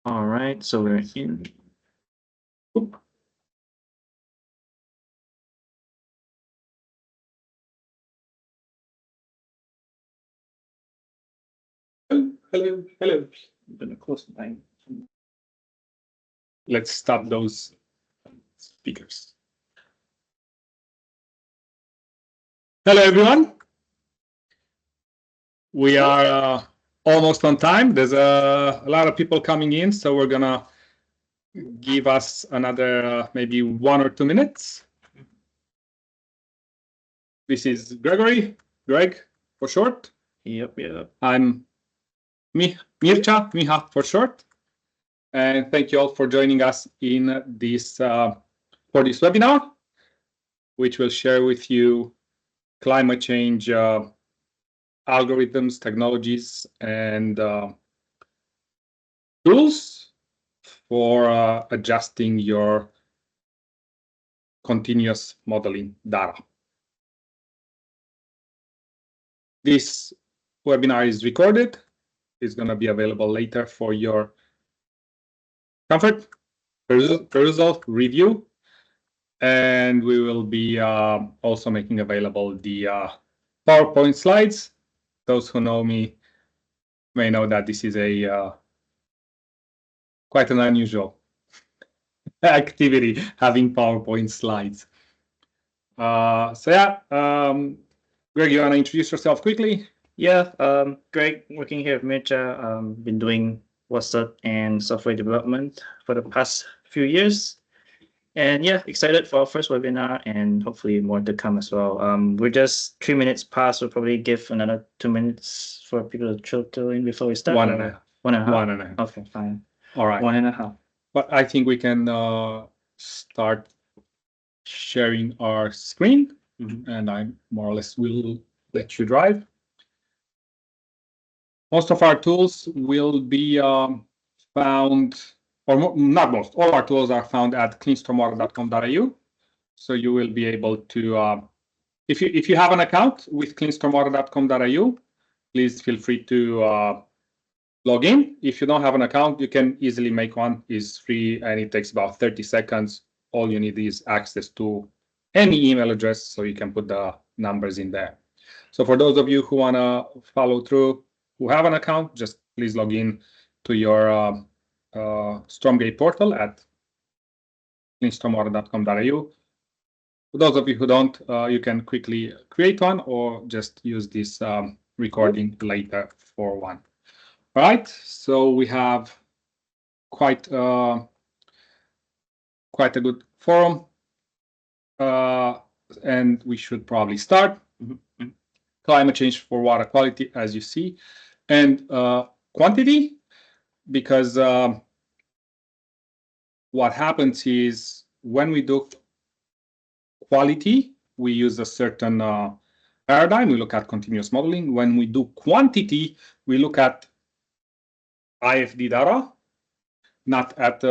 All right, so we're in. Oop. Hello. I'm gonna close the line. Let's stop those speakers. Hello, everyone. We are almost on time. There's a lot of people coming in, so we're gonna give us another maybe 1 or 2 minutes. This is Greg for short. Yep. I'm Miha for short. And thank you all for joining us in this for this webinar, which will share with you climate change algorithms, technologies, and tools for adjusting your continuous modeling data. This webinar is recorded. It's going to be available later for your comfort, perusal, review, and we will be also making available the PowerPoint slides. Those who know me may know that this is a quite an unusual activity, having PowerPoint slides. Greg, you want to introduce yourself quickly? Yeah, Greg, working here at Mircha, been doing WSUD and software development for the past few years. And yeah, excited for our first webinar and hopefully more to come as well. We're just 3 minutes past. We'll probably give another 2 minutes for people to filter in before we start. 1.5. 1.5. 1.5. Okay, fine. All right. 1.5. But I think we can start sharing our screen, and I more or less will let you drive. Most of our tools will be found, or not most, all our tools are found at cleanstormwater.com.au. So you will be able to, if you have an account with cleanstormwater.com.au, please feel free to log in. If you don't have an account, you can easily make one. It's free and it takes about 30 seconds. All you need is access to any email address, so you can put the numbers in there. So for those of you who want to follow through, who have an account, just please log in to your Stormgate portal at cleanstormwater.com.au. For those of you who don't, you can quickly create one or just use this recording later for one. All right, so we have quite a good forum, and we should probably start. Climate change for water quality, as you see, and quantity, because what happens is when we do quality, we use a certain paradigm. We look at continuous modeling. When we do quantity, we look at IFD data, not at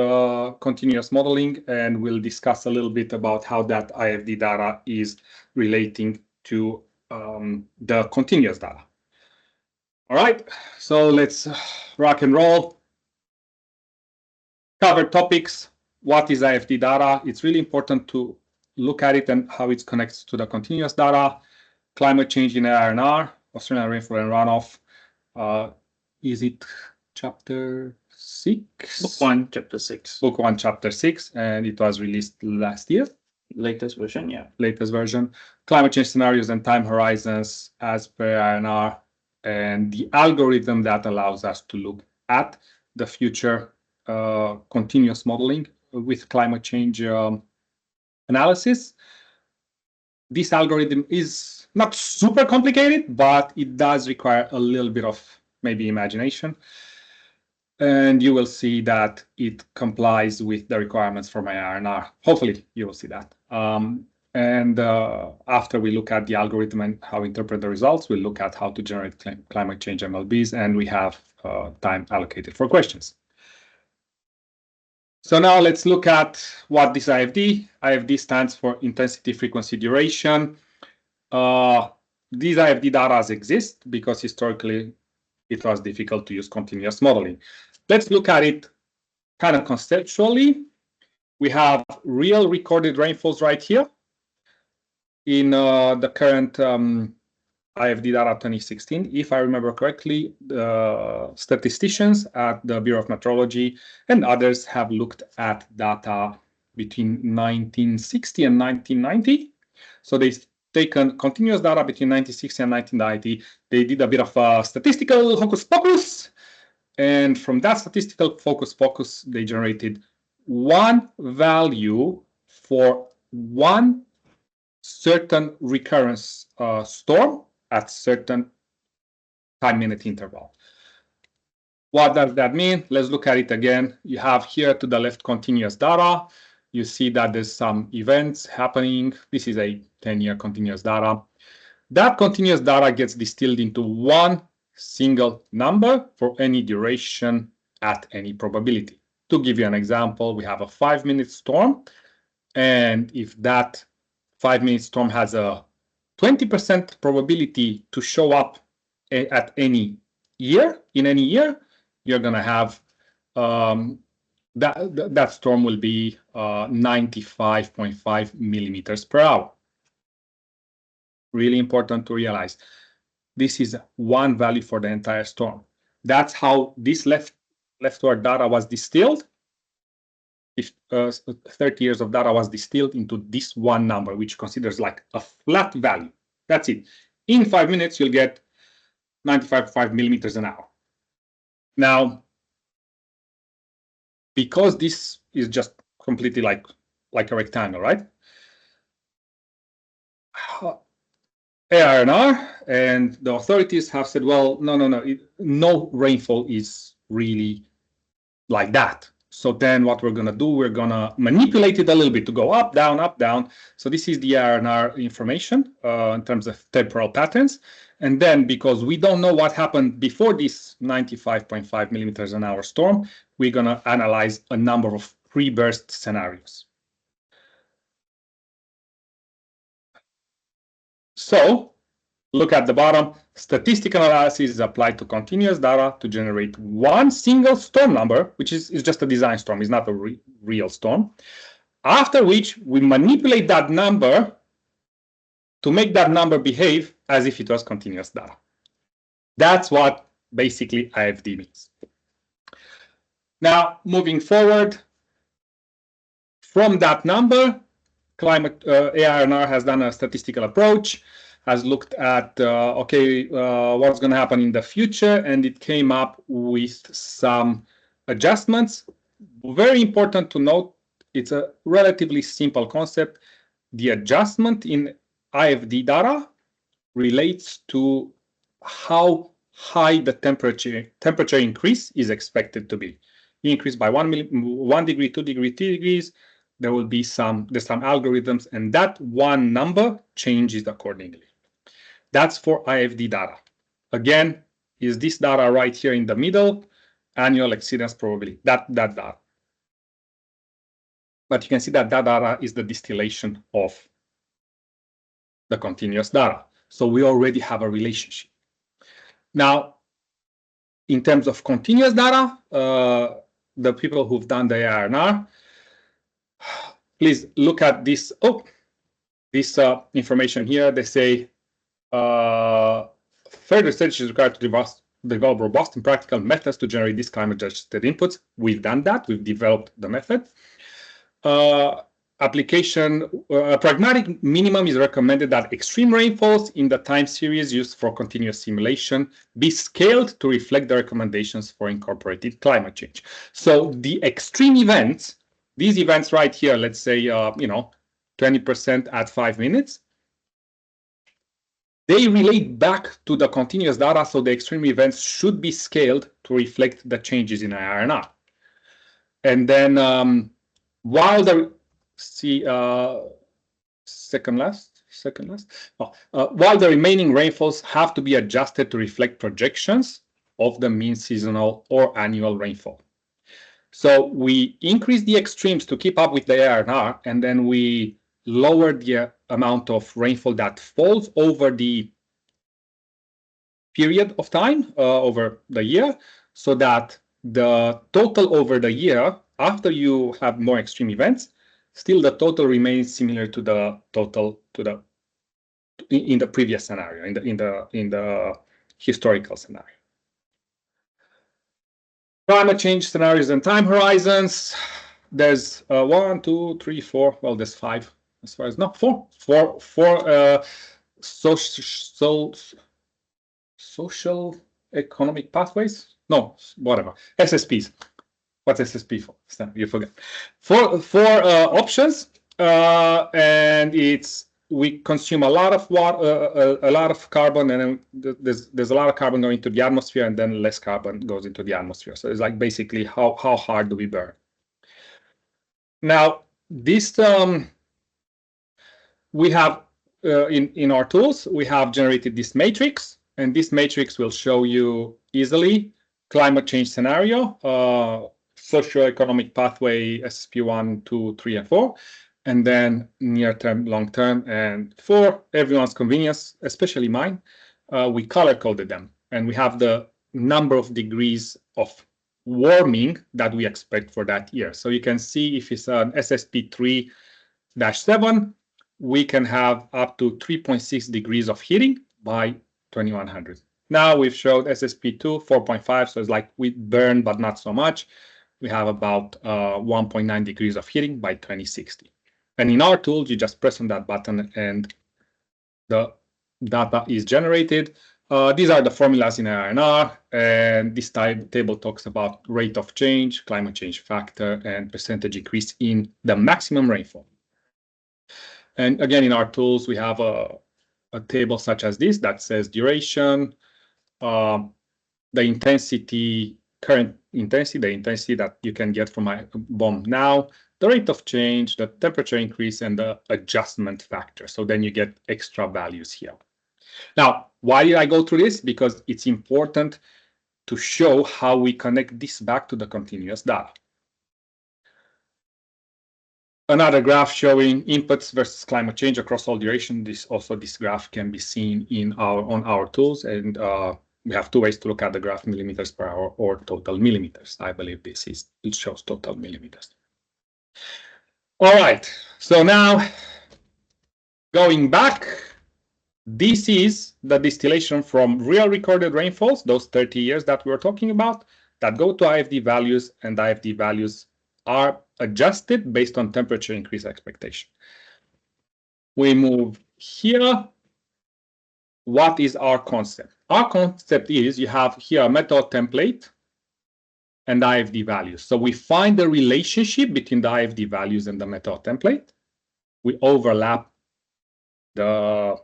continuous modeling, and we'll discuss a little bit about how that IFD data is relating to the continuous data. All right, so let's rock and roll. Cover topics. What is IFD data? It's really important to look at it and how it connects to the continuous data. Climate change in ARNR, Australian rainfall and runoff. Is it chapter 6? Book 1, chapter 6. Book 1, chapter 6, and it was released last year. Latest version, yeah. Latest version. Climate change scenarios and time horizons as per ARNR, and the algorithm that allows us to look at the future continuous modeling with climate change analysis. This algorithm is not super complicated, but it does require a little bit of maybe imagination. And you will see that it complies with the requirements for my ARNR. Hopefully, you will see that. And after we look at the algorithm and how to interpret the results, we'll look at how to generate climate change MLBs, and we have time allocated for questions. So now let's look at what this IFD. IFD stands for intensity, frequency, duration. These IFD data exist because historically it was difficult to use continuous modeling. Let's look at it kind of conceptually, we have real recorded rainfalls right here in the current IFD data 2016. If I remember correctly, the statisticians at the Bureau of Meteorology and others have looked at data between 1960 and 1990. So they've taken continuous data between 1960 and 1990. They did a bit of statistical hocus pocus. And from that statistical hocus pocus, they generated one value for one certain recurrence storm at certain time-minute interval. What does that mean? Let's look at it again. You have here to the left continuous data. You see that there's some events happening. This is a 10-year continuous data. That continuous data gets distilled into one single number for any duration at any probability. To give you an example, we have a 5-minute storm. And if that 5-minute storm has a 20% probability to show up at any year, in any year, you're going to have that storm will be 95.5 millimeters per hour. Really important to realize. This is one value for the entire storm. That's how this leftward data was distilled. If 30 years of data was distilled into this one number, which considers like a flat value. That's it. In 5 minutes, you'll get 95.5 millimeters an hour. Now, because this is just completely like a rectangle, right? ARNR and the authorities have said, well, no rainfall is really like that. So then what we're going to do, we're going to manipulate it a little bit to go up, down, up, down. So this is the ARNR information in terms of temporal patterns. And then because we don't know what happened before this 95.5 millimeters an hour storm, we're going to analyze a number of pre-burst scenarios. So look at the bottom. Statistical analysis is applied to continuous data to generate one single storm number, which is just a design storm. It's not a real storm. After which we manipulate that number to make that number behave as if it was continuous data. That's what basically IFD means. Now, moving forward, from that number, ARNR has done a statistical approach, has looked at, what's going to happen in the future, and it came up with some adjustments. Very important to note, it's a relatively simple concept. The adjustment in IFD data relates to how high the temperature increase is expected to be. Increase by 1 degree, 2 degree, 3 degrees. There will be some algorithms, and that one number changes accordingly. That's for IFD data. Again, is this data right here in the middle, annual exceedance probability, that data. But you can see that data is the distillation of the continuous data. So we already have a relationship. Now, in terms of continuous data, the people who've done the ARNR, please look at this. This information here. They say further research is required to develop robust and practical methods to generate these climate-adjusted inputs. We've done that. We've developed the method. Application, pragmatic minimum is recommended that extreme rainfalls in the time series used for continuous simulation be scaled to reflect the recommendations for incorporated climate change. So the extreme events, these events right here, let's say, 20% at 5 minutes, they relate back to the continuous data, so the extreme events should be scaled to reflect the changes in IRNR. And then while the while the remaining rainfalls have to be adjusted to reflect projections of the mean seasonal or annual rainfall. So we increase the extremes to keep up with the ARNR, and then we lower the amount of rainfall that falls over the period of time, over the year, so that the total over the year after you have more extreme events, still the total remains similar to the total in the previous scenario, in the historical scenario. Climate change scenarios and time horizons. There's 1, 2, 3, 4. Well, there's 5 as far as four social economic pathways. No, whatever. SSPs. What's SSP for? You forget. Four options, and we consume a lot of water, a lot of carbon, and then there's a lot of carbon going into the atmosphere, and then less carbon goes into the atmosphere. So it's like basically how hard do we burn? Now this we have in our tools we have generated this matrix, and this matrix will show you easily climate change scenario, socioeconomic pathway SSP 1, 2, 3, and 4. And then near term, long term, and for everyone's convenience, especially mine, we color coded them, and we have the number of degrees of warming that we expect for that year. So you can see if it's an SSP 3-7, we can have up to 3.6 degrees of heating by 2100. Now we've showed SSP 2, 4.5, so it's like we burn, but not so much. We have about 1.9 degrees of heating by 2060. And in our tools, you just press on that button and the data is generated. These are the formulas in ARNR, and this table talks about rate of change, climate change factor, and percentage increase in the maximum rainfall. And again, in our tools, we have a table such as this that says duration, the intensity, current intensity, the intensity that you can get from my bomb now, the rate of change, the temperature increase, and the adjustment factor. So then you get extra values here. Now, why did I go through this? Because it's important to show how we connect this back to the continuous data. Another graph showing inputs versus climate change across all duration. This graph can be seen on our tools, and we have 2 ways to look at the graph: millimeters per hour or total millimeters. I believe it shows total millimeters. All right, so now going back, this is the distillation from real recorded rainfalls, those 30 years that we were talking about, that go to IFD values, and the IFD values are adjusted based on temperature increase expectation. We move here. What is our concept? Our concept is you have here a method template and IFD values. So we find the relationship between the IFD values and the method template. We overlap the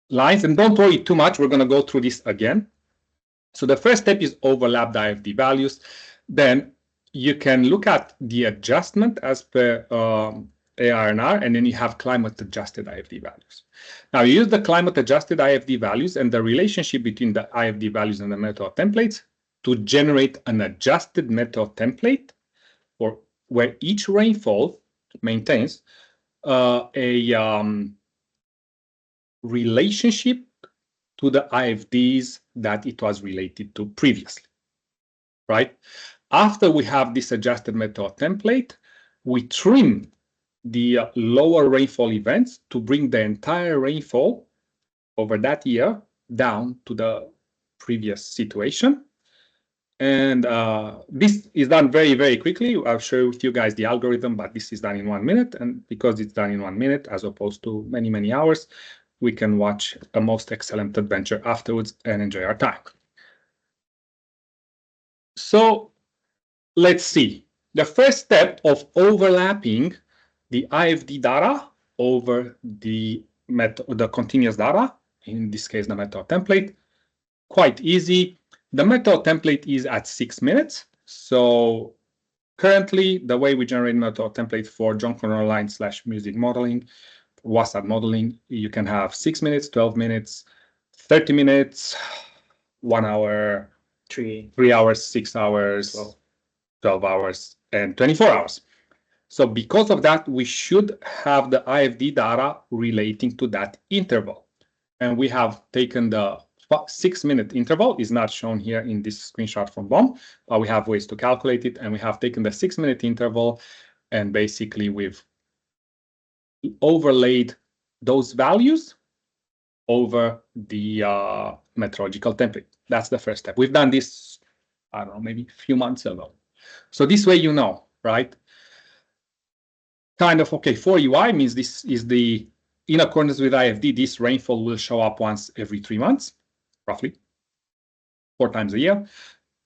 lines, and don't worry too much. We're going to go through this again. So the first step is overlap the IFD values. Then you can look at the adjustment as per ARNR, and then you have climate adjusted IFD values. Now you use the climate adjusted IFD values and the relationship between the IFD values and the method templates to generate an adjusted method template for where each rainfall maintains a relationship to the IFDs that it was related to previously, right? After we have this adjusted method template, we trim the lower rainfall events to bring the entire rainfall over that year down to the previous situation. And this is done very, very quickly. I'll share with you guys the algorithm, but this is done in 1 minute. And because it's done in 1 minute, as opposed to many, many hours, we can watch a most excellent adventure afterwards and enjoy our time. So let's see. The first step of overlapping the IFD data over the continuous data, in this case, the method template, quite easy. The method template is at 6 minutes. So currently, the way we generate method template for John Connor line / music modeling, WSUD modeling, you can have 6 minutes, 12 minutes, 30 minutes, 1 hour, 3 hours, 6 hours, 12 hours, and 24 hours. So because of that, we should have the IFD data relating to that interval. And we have taken the 6-minute interval is not shown here in this screenshot from BOM, but we have ways to calculate it, and we have taken the 6-minute interval and basically we've overlaid those values over the meteorological template. That's the first step. We've done this, I don't know, maybe a few months ago. So this way, you know, right? Kind of, okay, for UI means this is the, in accordance with IFD, this rainfall will show up once every 3 months, roughly, 4 times a year.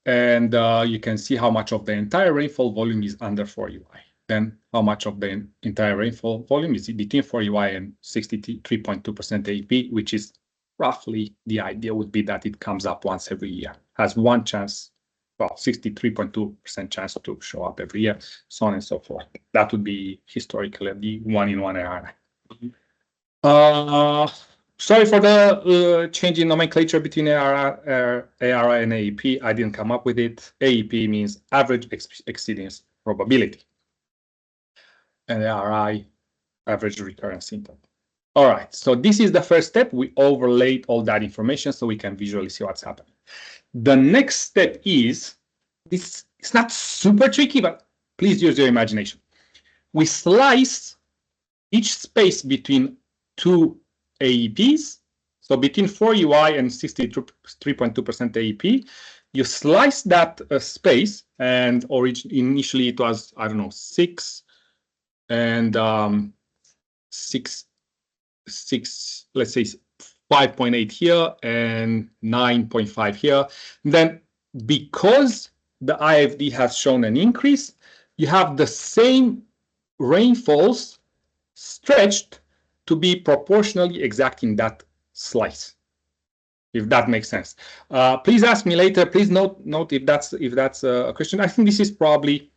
And you can see how much of the entire rainfall volume is under 4UI. Then how much of the entire rainfall volume is between 4UI and 63.2% AEP, which is roughly the idea would be that it comes up once every year, has one chance, well, 63.2% chance to show up every year, so on and so forth. That would be historically the 1-in-1 ARI. Sorry for the change in nomenclature between ARI and AEP. I didn't come up with it. AEP means average exceedance probability, and ARI, average recurrence interval. All right, so this is the first step. We overlaid all that information so we can visually see what's happening. The next step is, this it's not super tricky, but please use your imagination. We slice each space between 2 AEPs, so between 4UI and 63.2% AEP, you slice that space, and initially it was, I don't know, 6 and 6, let's say 5.8 here and 9.5 here. Then because the IFD has shown an increase, you have the same rainfalls stretched to be proportionally exact in that slice, if that makes sense. Please ask me later. Please note if that's a question. I think this is probably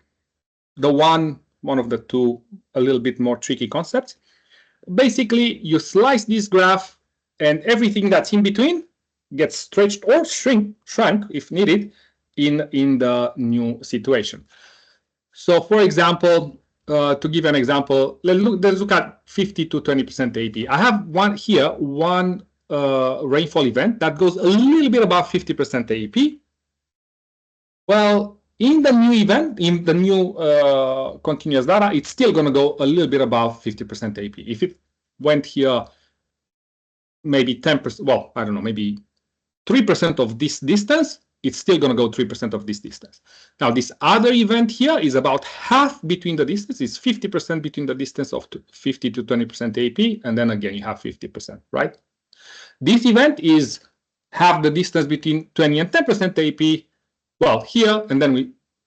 the one of the two a little bit more tricky concepts. Basically, you slice this graph, and everything that's in between gets stretched or shrunk if needed in the new situation. So, for example, to give an example, let's look at 50 to 20% AEP. I have one rainfall event that goes a little bit above 50% AEP. Well, in the new event, in the new continuous data, it's still going to go a little bit above 50% AEP. If it went here, maybe 10%, well, I don't know, maybe 3% of this distance, it's still going to go 3% of this distance. Now, this other event here is about half between the distance. It's 50% between the distance of 50 to 20% AEP, and then again, you have 50%, right? This event is half the distance between 20 and 10% AEP, well, here, and then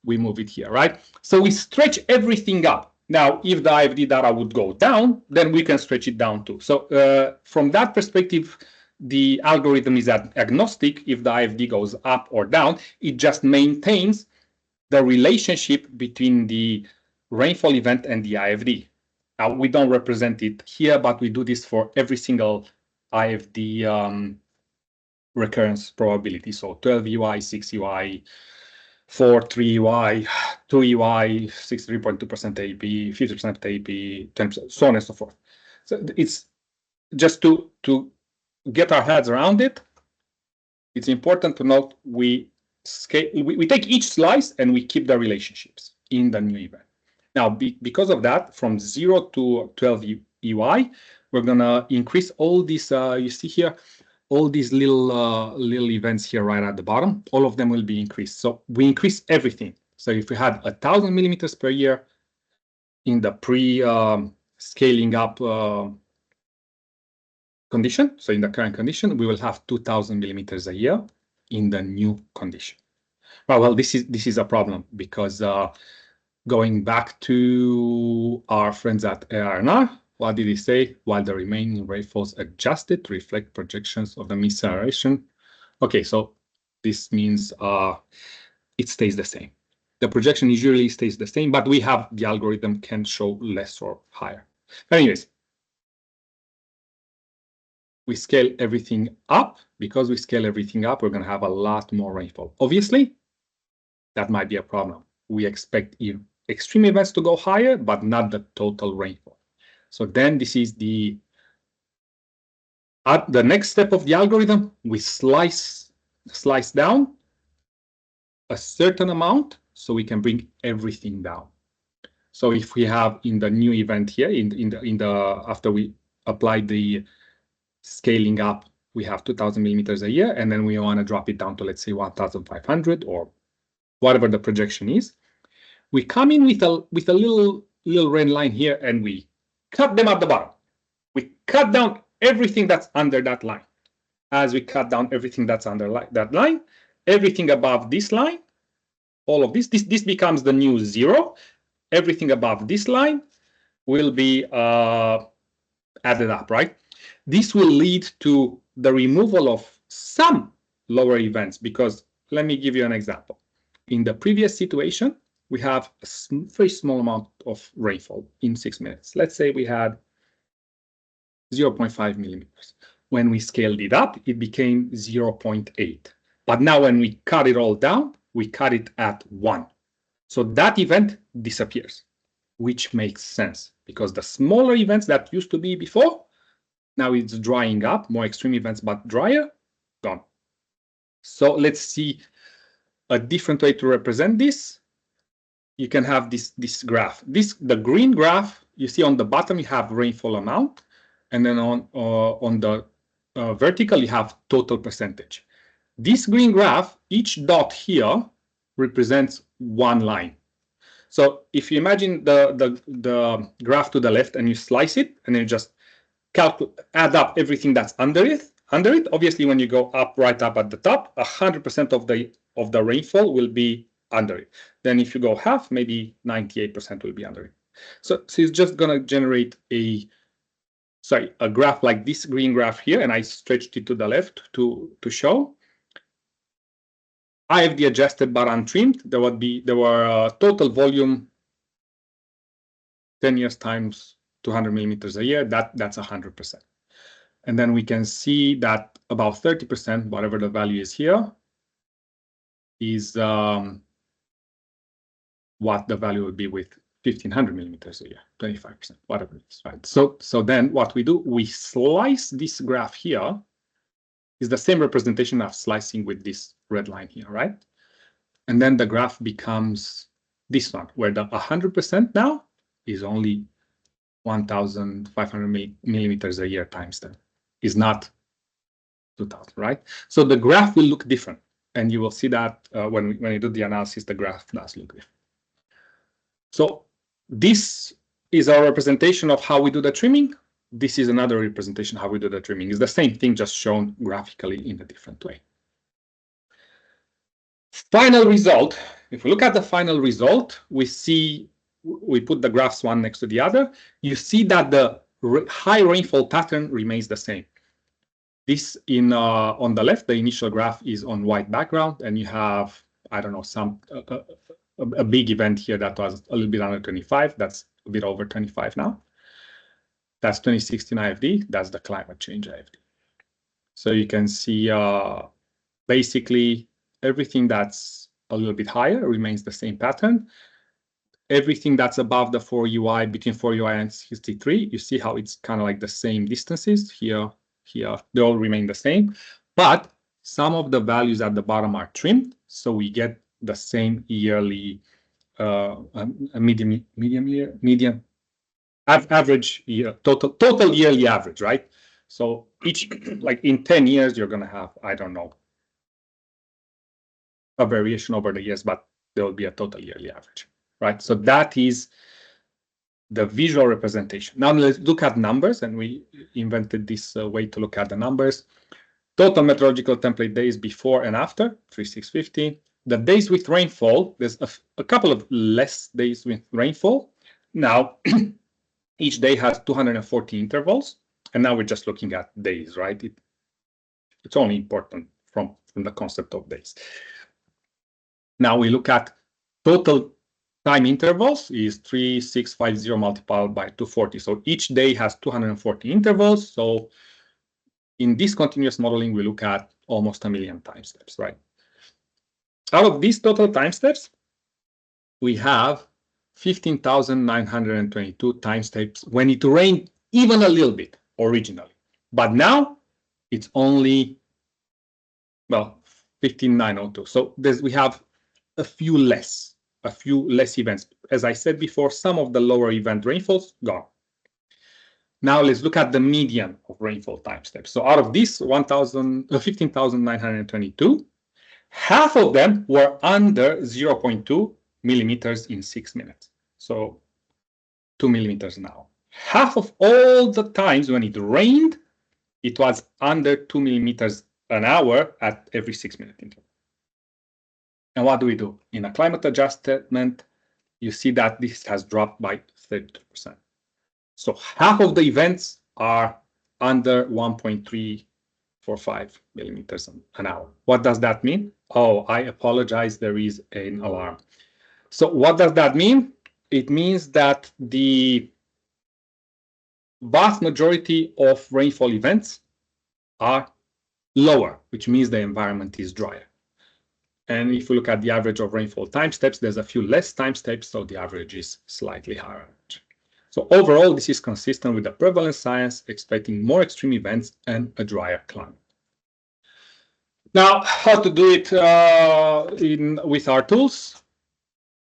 we move it here, right? So we stretch everything up. Now, if the IFD data would go down, then we can stretch it down too. So from that perspective, the algorithm is agnostic if the IFD goes up or down. It just maintains the relationship between the rainfall event and the IFD. Now, we don't represent it here, but we do this for every single IFD recurrence probability. So 12 UI, 6 UI, 4, 3 UI, 2 UI, 63.2% AEP, 50% AEP, 10%, so on and so forth. So it's just to get our heads around it. It's important to note we take each slice and we keep the relationships in the new event. Now, because of that, from 0 to 12 UI, we're gonna increase all these. You see here, all these little events here right at the bottom. All of them will be increased. So we increase everything. So if we had 1,000 millimeters per year in the pre-scaling up condition, so in the current condition, we will have 2,000 millimeters a year in the new condition. Well, this is a problem because going back to our friends at ARNR, what did he say? While the remaining rainfalls adjusted to reflect projections of the mid-acceleration. Okay, so this means it stays the same. The projection usually stays the same, but we have the algorithm can show less or higher. Anyways, we scale everything up. Because we scale everything up, we're going to have a lot more rainfall. Obviously, that might be a problem. We expect extreme events to go higher, but not the total rainfall. So then this is the At the next step of the algorithm, we slice down a certain amount so we can bring everything down. So if we have in the new event here, after we apply the scaling up, we have 2000 millimeters a year, and then we want to drop it down to, let's say, 1500 or whatever the projection is. We come in with a little red line here, and we cut them at the bottom. We cut down everything that's under that line. As we cut down everything that's under that line, everything above this line, all of this becomes the new 0. Everything above this line will be added up, right? This will lead to the removal of some lower events, because let me give you an example. In the previous situation, we have a very small amount of rainfall in 6 minutes. Let's say we had 0.5 millimeters. When we scaled it up, it became 0.8. But now when we cut it all down, we cut it at 1. So that event disappears, which makes sense because the smaller events that used to be before, now it's drying up, more extreme events, but drier, gone. So let's see a different way to represent this. You can have this graph. The green graph, you see on the bottom, you have rainfall amount. And then on the vertical, you have total percentage. This green graph, each dot here represents one line. So if you imagine the graph to the left and you slice it and then you just add up everything that's under it, obviously when you go up, right up at the top, 100% of the rainfall will be under it. Then if you go half, maybe 98% will be under it. So it's just going to generate a graph like this green graph here, and I stretched it to the left to show. IFD adjusted but untrimmed. There were total volume 10 years times 200 millimeters a year. That's 100%. And then we can see that about 30%, whatever the value is here, is what the value would be with 1500 millimeters a year, 25%, whatever it is, right? So then what we do, we slice this graph here, is the same representation of slicing with this red line here, right? And then the graph becomes this one, where the 100% now is only 1500 millimeters a year times 10, is not 2000, right? So the graph will look different, and you will see that when you do the analysis, the graph does look different. So this is our representation of how we do the trimming. This is another representation of how we do the trimming. It's the same thing, just shown graphically in a different way. Final result. If we look at the final result, we put the graphs one next to the other. You see that the high rainfall pattern remains the same. This on the left, the initial graph is on white background, and you have, I don't know, a big event here that was a little bit under 25. That's a bit over 25 now. That's 2016 IFD. That's the climate change IFD. So you can see basically everything that's a little bit higher remains the same pattern. Everything that's above the 4UI, between 4UI and 63, you see how it's kind of like the same distances here. They all remain the same, but some of the values at the bottom are trimmed, so we get the same yearly average year, total yearly average, right? So each, like in 10 years, you're going to have, I don't know, a variation over the years, but there will be a total yearly average, right? So that is the visual representation. Now let's look at numbers, and we invented this way to look at the numbers. Total meteorological template days before and after, 3650. The days with rainfall, there's a couple of less days with rainfall. Now, each day has 240 intervals, and now we're just looking at days, right? It's only important from the concept of days. Now we look at total time intervals is 3650 multiplied by 240. So each day has 240 intervals. So in this continuous modeling, we look at almost 1 million time steps, right? Out of these total time steps, we have 15,922 time steps when it rained even a little bit originally. But now it's only, well, 15902. So we have a few less events. As I said before, some of the lower event rainfalls gone. Now let's look at the median of rainfall time steps. So out of this 15,922, half of them were under 0.2 millimeters in 6 minutes. So 2 millimeters now. Half of all the times when it rained, it was under 2 millimeters an hour at every 6 minute interval. And what do we do? In a climate adjustment, you see that this has dropped by 32%. So half of the events are under 1.345 millimeters an hour. What does that mean? Oh, I apologize, there is an alarm. So what does that mean? It means that the vast majority of rainfall events are lower, which means the environment is drier. And if you look at the average of rainfall time steps, there's a few less time steps, so the average is slightly higher. So overall, this is consistent with the prevalence science, expecting more extreme events and a drier climate. Now, how to do it with our tools?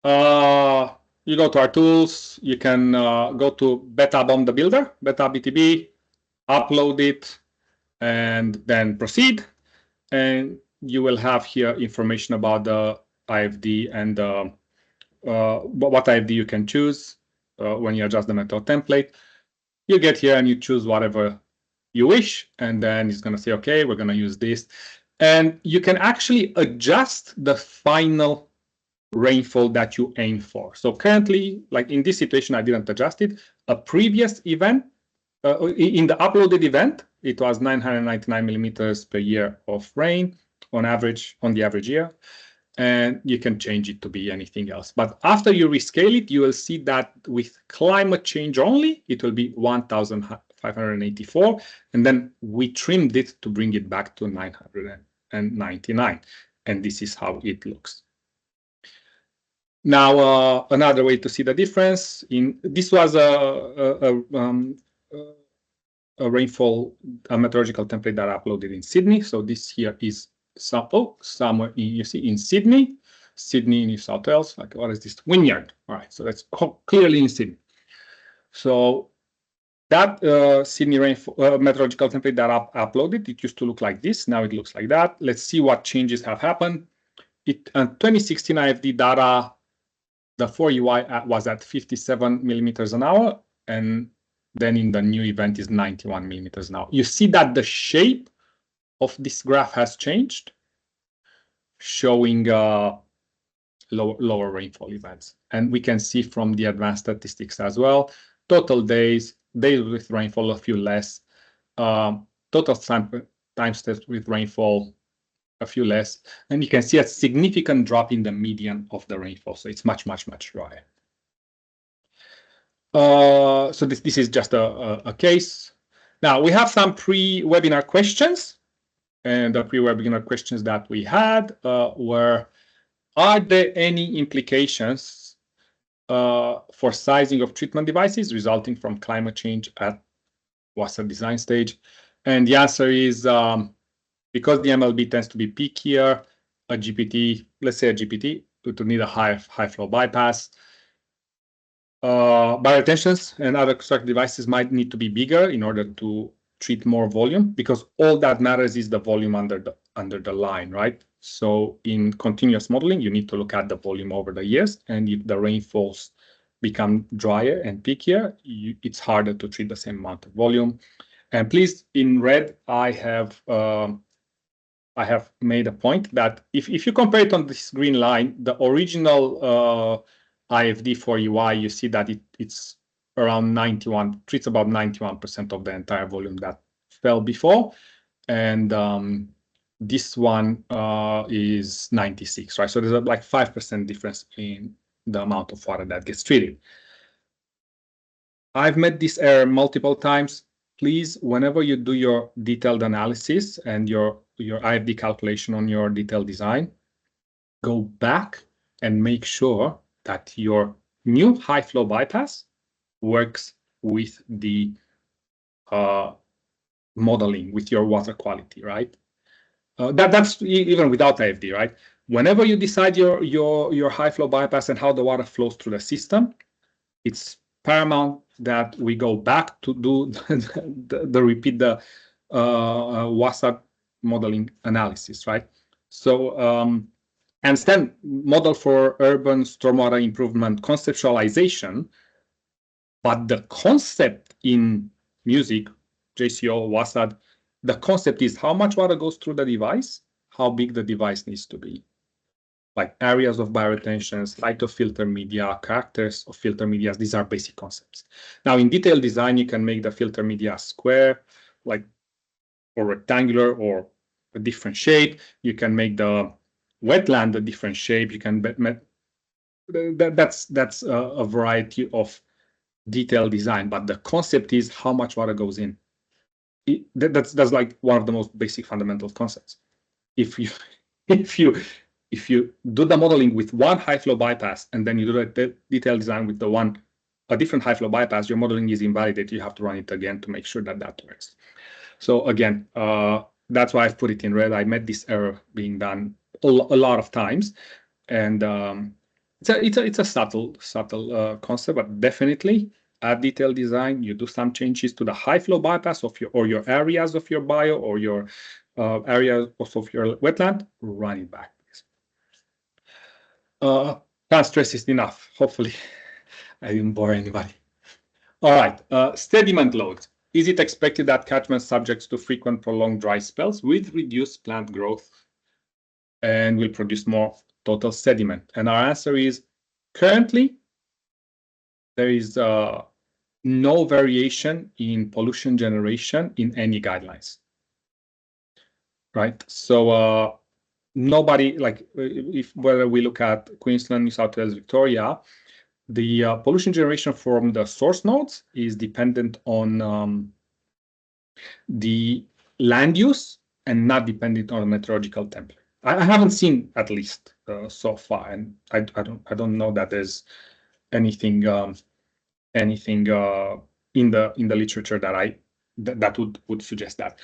You go to our tools, you can go to Beta Bomb the Builder, Beta BTB, upload it, and then proceed. And you will have here information about the IFD and what IFD you can choose when you adjust the method template. You get here and you choose whatever you wish, and then it's going to say, okay, we're going to use this. And you can actually adjust the final rainfall that you aim for. So currently, like in this situation, I didn't adjust it. A previous event, in the uploaded event, it was 999 millimeters per year of rain on average, on the average year. And you can change it to be anything else. But after you rescale it, you will see that with climate change only, it will be 1,584. And then we trimmed it to bring it back to 999. And this is how it looks. Now, another way to see the difference, this was a rainfall, a meteorological template that I uploaded in Sydney. So this here is somewhere you see in Sydney, New South Wales. Like, what is this? Wynyard. All right, so that's clearly in Sydney. So that Sydney rainfall meteorological template that I uploaded, it used to look like this. Now it looks like that. Let's see what changes have happened. 2016 IFD data, the 4UI was at 57 millimeters an hour, and then in the new event is 91 millimeters an hour. You see that the shape of this graph has changed, showing lower rainfall events. And we can see from the advanced statistics as well, total days with rainfall a few less, total time steps with rainfall a few less, and you can see a significant drop in the median of the rainfall. So it's much drier. So this is just a case. Now we have some pre-webinar questions. And the pre-webinar questions that we had were, are there any implications for sizing of treatment devices resulting from climate change at WSUD design stage? And the answer is, because the MLB tends to be peakier, a GPT, let's say a GPT, to need a high flow bypass, bioretentions and other constructed devices might need to be bigger in order to treat more volume, because all that matters is the volume under the line, right? So in continuous modeling, you need to look at the volume over the years, and if the rainfalls become drier and peakier, it's harder to treat the same amount of volume. And please, in red, I have made a point that if you compare it on this green line, the original IFD for UI, you see that it's around 91, treats about 91% of the entire volume that fell before. And this one is 96, right? So there's like 5% difference in the amount of water that gets treated. I've made this error multiple times. Please, whenever you do your detailed analysis and your IFD calculation on your detailed design, go back and make sure that your new high flow bypass works with the modeling with your water quality, right? That's even without IFD, right? Whenever you decide your high flow bypass and how the water flows through the system, it's paramount that we go back to do repeat the WSUD modeling analysis, right? So and then model for urban stormwater improvement conceptualization, but the concept in music, JCO, WSUD, the concept is how much water goes through the device, how big the device needs to be. Like areas of bioretentions, height of filter media, characters of filter media. These are basic concepts. Now, in detailed design, you can make the filter media square, like, or rectangular, or a different shape. You can make the wetland a different shape. You can that's a variety of detailed design, but the concept is how much water goes in. That's like one of the most basic fundamental concepts. If you do the modeling with one high flow bypass and then you do the detailed design with a different high flow bypass, your modeling is invalidated. You have to run it again to make sure that works. So again, that's why I've put it in red. I met this error being done a lot of times, and it's a subtle concept, but definitely at detailed design, you do some changes to the high flow bypass of your areas of your bio or your areas of your wetland, run it back. Can't stress it enough. Hopefully, I didn't bore anybody. All right, sediment load. Is it expected that catchment subjects to frequent prolonged dry spells with reduced plant growth and will produce more total sediment? And our answer is currently there is no variation in pollution generation in any guidelines. Right. So nobody, like, whether we look at Queensland, New South Wales, Victoria, the pollution generation from the source nodes is dependent on the land use and not dependent on a meteorological template. I haven't seen, at least so far, and I don't know that there's anything in the literature that would suggest that.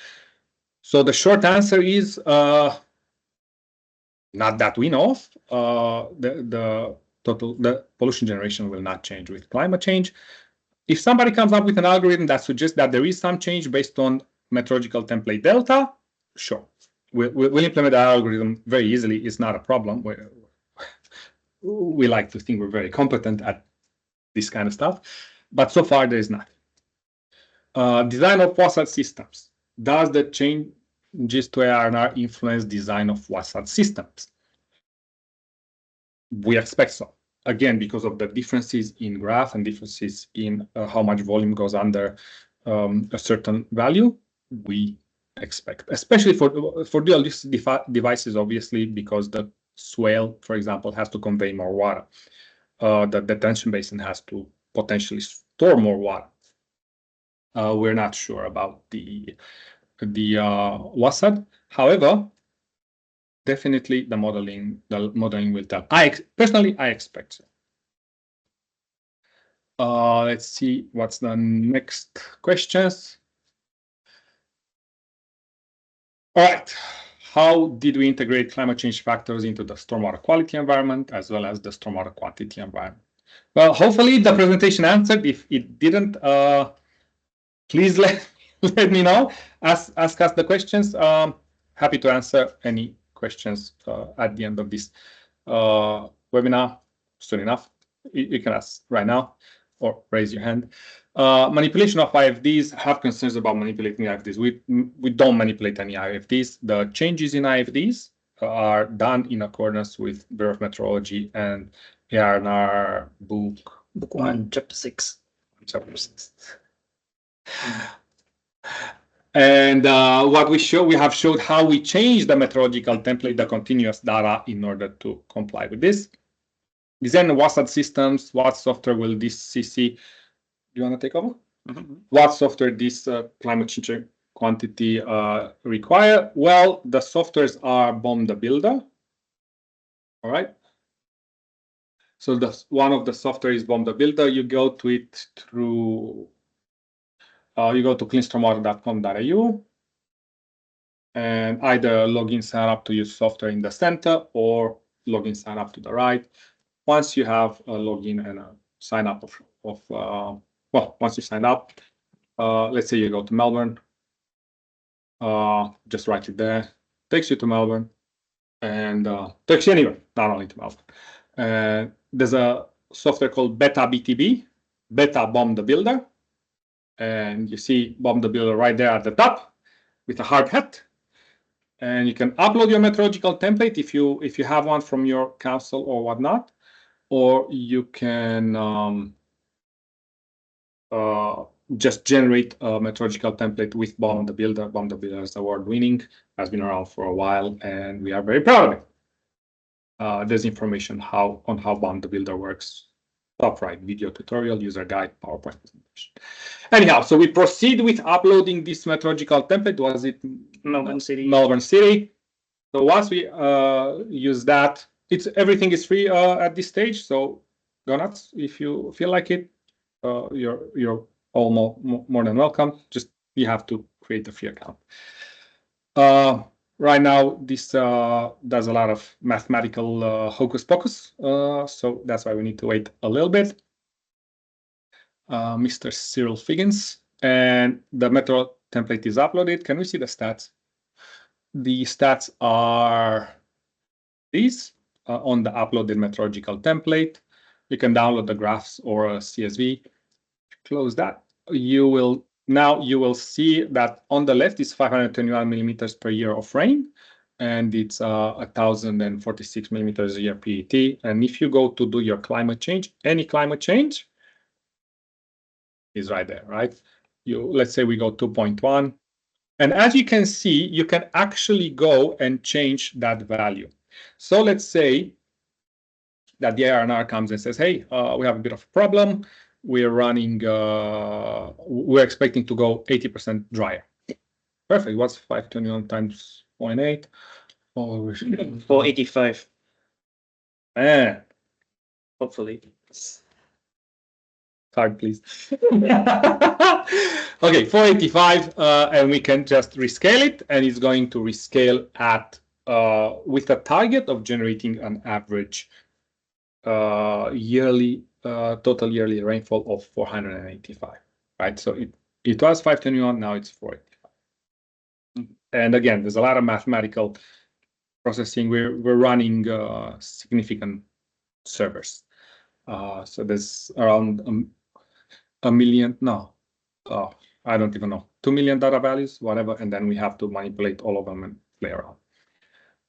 So the short answer is not that we know of. The pollution generation will not change with climate change. If somebody comes up with an algorithm that suggests that there is some change based on meteorological template delta, sure, we'll implement that algorithm very easily. It's not a problem. We like to think we're very competent at this kind of stuff, but so far there is nothing. Design of WSUD systems. Does the changes to ARNR influence design of WSUD systems? We expect so. Again, because of the differences in graph and differences in how much volume goes under a certain value, we expect, especially for dual use devices, obviously, because the swale, for example, has to convey more water. The detention basin has to potentially store more water. We're not sure about the WSUD. However, definitely the modeling will tell. Personally, I expect so. Let's see what's the next questions. All right. How did we integrate climate change factors into the stormwater quality environment as well as the stormwater quantity environment? Well, hopefully the presentation answered. If it didn't, please let me know. Ask us the questions. Happy to answer any questions at the end of this webinar soon enough. You can ask right now or raise your hand. Manipulation of IFDs. Have concerns about manipulating IFDs. We don't manipulate any IFDs. The changes in IFDs are done in accordance with Bureau of Meteorology and ARNR book 1, chapter 6. Chapter 6. And what we have showed how we change the meteorological template, the continuous data, in order to comply with this. Design WSUD systems. What software will this CC? Do you want to take over? Mm-hmm. What software this climate change quantity require? Well, the softwares are BOM the Builder. All right. So one of the software is BOM the Builder. You go to it through you go to cleanstormwater.com.au and either login sign up to use software in the center or login sign up to the right. Once you have a login and a sign up once you sign up, let's say you go to Melbourne, just write it there, takes you to Melbourne, and takes you anywhere, not only to Melbourne. There's a software called Beta BTB, Beta Bomb the Builder, and you see Bomb the Builder right there at the top with a hard hat. And you can upload your meteorological template if you have one from your council or whatnot, or you can just generate a meteorological template with Bomb the Builder. Bomb the Builder is award-winning, has been around for a while, and we are very proud of it. There's information on how Bomb the Builder works. Top right, video tutorial, user guide, PowerPoint presentation. Anyhow, so we proceed with uploading this meteorological template. Was it Melbourne City? Melbourne City. So once we use that, everything is free at this stage. So go nuts if you feel like it. You're all more than welcome. Just you have to create a free account. Right now, this does a lot of mathematical hocus pocus, so that's why we need to wait a little bit. Mr. Cyril Figgins, and the Metro template is uploaded. Can we see the stats? The stats are these on the uploaded meteorological template. You can download the graphs or a CSV. Close that. You will see that on the left is 521 millimeters per year of rain, and it's 1,046 millimeters a year PET. And if you go to do your climate change, any climate change is right there, right? Let's say we go 2.1. And as you can see, you can actually go and change that value. So let's say that the ARNR comes and says, hey, we have a bit of a problem. We're expecting to go 80% drier. Perfect. What's 521 times 0.8? 485. Hopefully. Card, please. Okay, 485, and we can just rescale it, and it's going to rescale at with a target of generating an average total yearly rainfall of 485, right? So it was 521, now it's 485. And again, there's a lot of mathematical processing. We're running significant servers. So there's around a million, I don't even know, 2 million data values, whatever, and then we have to manipulate all of them and play around.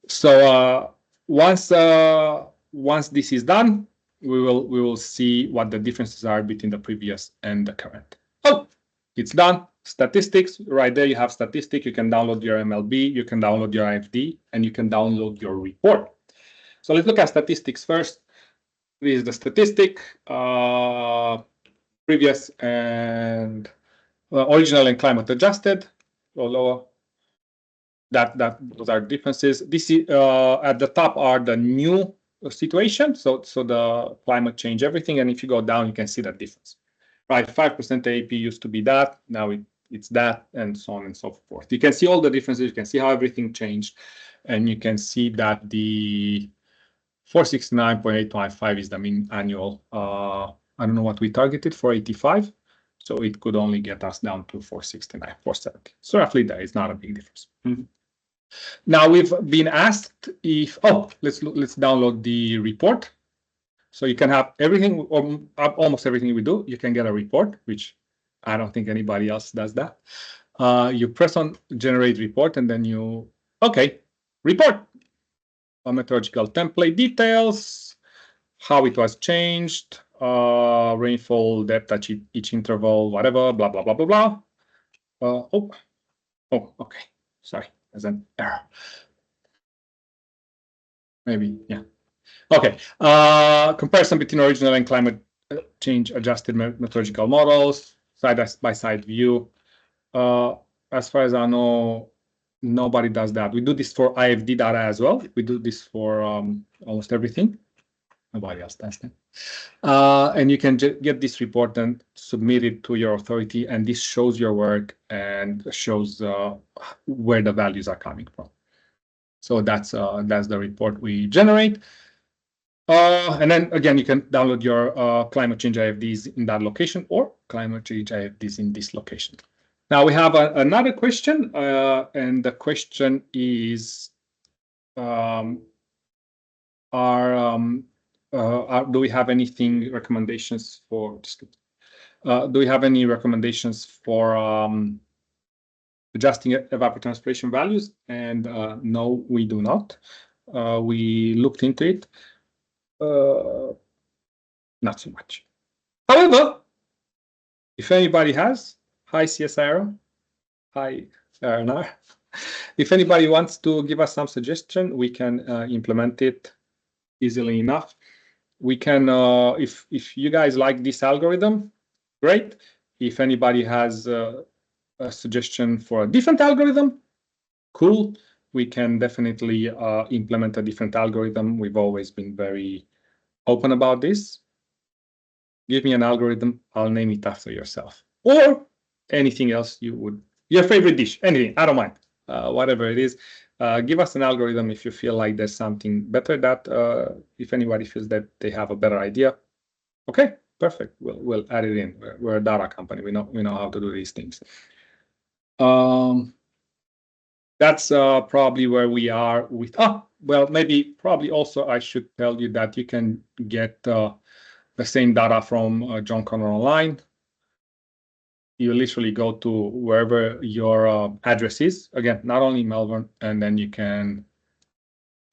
So once this is done, we will see what the differences are between the previous and the current. Oh, it's done. Statistics, right there you have statistics. You can download your MLB, you can download your IFD, and you can download your report. So let's look at statistics first. This is the statistic, previous and original and climate adjusted, or lower. Those are differences. This is at the top are the new situation. So the climate change everything, and if you go down, you can see that difference. Right, 5% AAP used to be that. Now it's that, and so on and so forth. You can see all the differences. You can see how everything changed, and you can see that the 469.855 is the mean annual. I don't know what we targeted for 85, so it could only get us down to 469, 470. So roughly there is not a big difference. Mm-hmm. Now we've been asked if let's download the report. So you can have everything, or almost everything we do. You can get a report, which I don't think anybody else does that. You press on generate report, and then report. A meteorological template details, how it was changed, rainfall depth at each interval, whatever, blah, blah, blah, blah, blah. Okay. Sorry, there's an error. Maybe, yeah. Okay. Comparison between original and climate change adjusted meteorological models, side-by-side view. As far as I know, nobody does that. We do this for IFD data as well. We do this for almost everything. Nobody else does that. And you can get this report and submit it to your authority, and this shows your work and shows where the values are coming from. So that's the report we generate. And then again, you can download your climate change IFDs in that location, or climate change IFDs in this location. Now we have another question, and the question is, do we have anything recommendations for? Do we have any recommendations for adjusting evapotranspiration values? And no, we do not. We looked into it. Not so much. However, if anybody has, hi CSIRO, hi RNR. If anybody wants to give us some suggestion, we can implement it easily enough. We can, if you guys like this algorithm, great. If anybody has a suggestion for a different algorithm, cool. We can definitely implement a different algorithm. We've always been very open about this. Give me an algorithm, I'll name it after yourself. Or anything else you would, your favorite dish, anything, I don't mind. Whatever it is, give us an algorithm if you feel like there's something better that, if anybody feels that they have a better idea. Okay, perfect, we'll add it in. We're a data company, we know how to do these things. That's probably where we are with, probably also I should tell you that you can get the same data from John Connor Online. You literally go to wherever your address is. Again, not only Melbourne, and then you can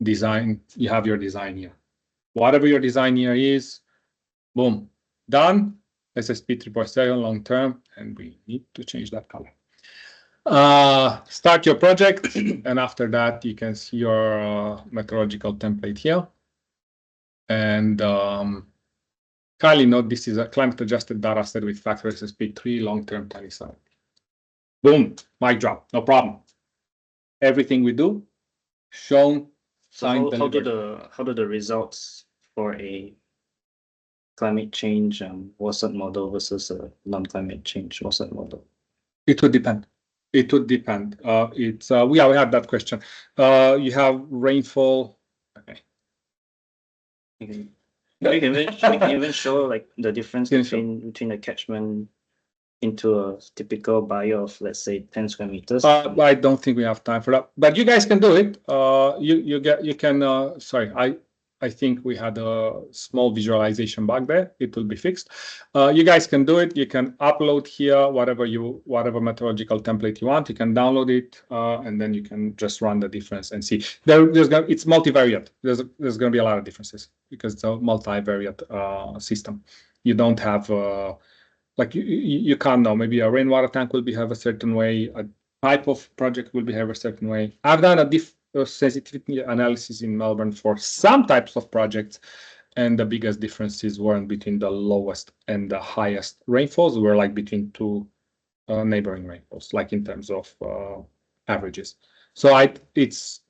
design, you have your design here. Whatever your design here is, boom, done. SSP 3.7 long term, and we need to change that color. Start your project, and after that, you can see your methodological template here. And kindly note, this is a climate-adjusted data set with factor SSP3 long-term 27. Boom, mic drop, no problem. Everything we do, shown, signed, how do the results for a climate change WSUD model versus a non-climate change WSUD model? It would depend. It would depend. We had that question. You have rainfall. Okay. We can even show like the difference between a catchment into a typical bio of, let's say, 10 square meters. I don't think we have time for that, but you guys can do it. Sorry, I think we had a small visualization bug there. It will be fixed. You guys can do it. You can upload here whatever methodological template you want. You can download it, and then you can just run the difference and see. It's multivariate. There's going to be a lot of differences because it's a multivariate system. You don't have like you can't know. Maybe a rainwater tank will behave a certain way. A type of project will behave a certain way. I've done a sensitivity analysis in Melbourne for some types of projects, and the biggest differences weren't between the lowest and the highest rainfalls. Were like between two neighboring rainfalls, like in terms of averages. So it's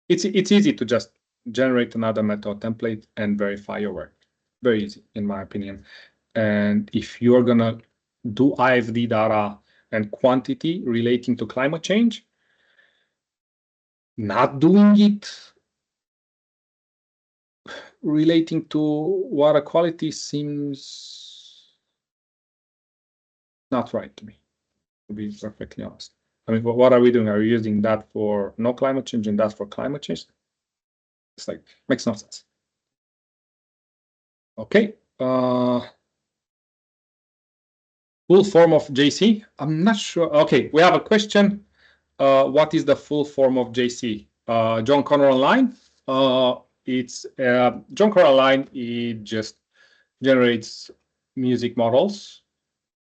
easy to just generate another method template and verify your work. Very easy, in my opinion. And if you're gonna do IFD data and quantity relating to climate change, not doing it relating to water quality seems not right to me, to be perfectly honest. I mean, what are we doing? Are we using that for no climate change and that for climate change? It's like, makes no sense. Okay. Full form of JC? I'm not sure. Okay, we have a question. What is the full form of JC? John Connor Online. It's John Connor Online. It just generates music models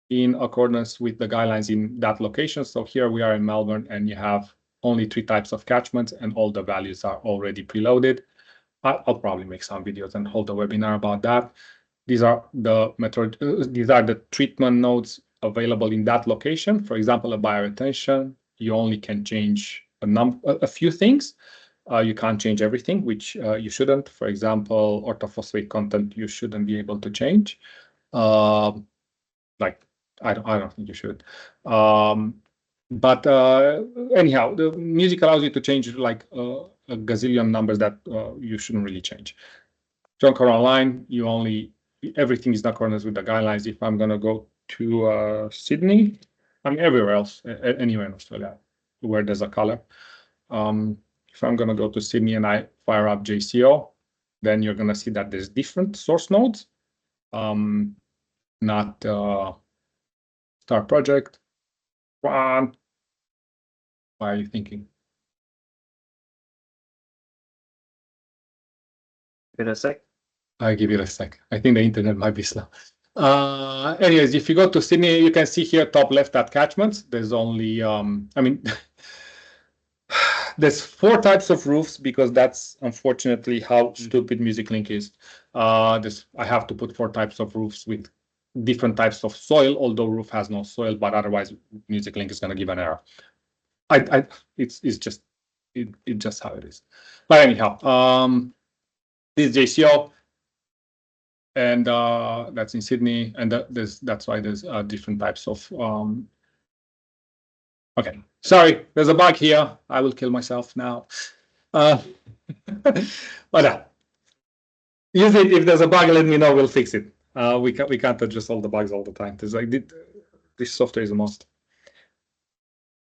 in accordance with the guidelines in that location. So here we are in Melbourne, and you have only 3 types of catchments, and all the values are already preloaded. I'll probably make some videos and hold a webinar about that. These are the treatment nodes available in that location. For example, a bioretention, you only can change a few things. You can't change everything, which you shouldn't. For example, orthophosphate content you shouldn't be able to change. Like I don't think you should. But anyhow, the music allows you to change like a gazillion numbers that you shouldn't really change. John Online, everything is in accordance with the guidelines. If I'm gonna go to Sydney, I mean everywhere else, anywhere in Australia where there's a color. If I'm gonna go to Sydney and I fire up JCO, then you're gonna see that there's different source nodes, not Star Project. One. Why are you thinking? Give it a sec. I'll give it a sec. I think the internet might be slow. Anyways, if you go to Sydney, you can see here top left at catchments. There's only, I mean, there's 4 types of roofs because that's unfortunately how stupid MusicLink is. I have to put 4 types of roofs with different types of soil, although roof has no soil, but otherwise MusicLink is going to give an error. It's just how it is. But anyhow, this is JCO, and that's in Sydney, and that's why there's different types of. Okay, sorry, there's a bug here. I will kill myself now. But usually, if there's a bug, let me know. We'll fix it. We can't adjust all the bugs all the time. There's like this software is a must.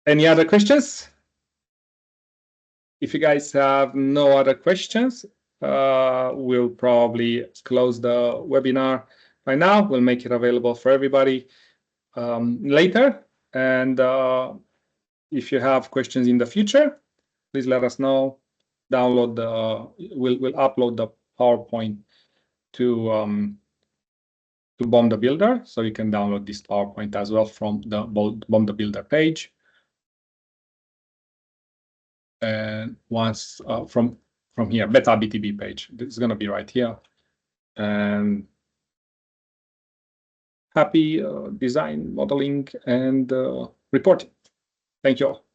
Any other questions? If you guys have no other questions, we'll probably close the webinar right now. We'll make it available for everybody later. And if you have questions in the future, please let us know. We'll upload the PowerPoint to Bomb the Builder, so you can download this PowerPoint as well from the Bomb the Builder page. And once from here, Beta BTB page, it's going to be right here. And happy design, modeling, and reporting. Thank you all.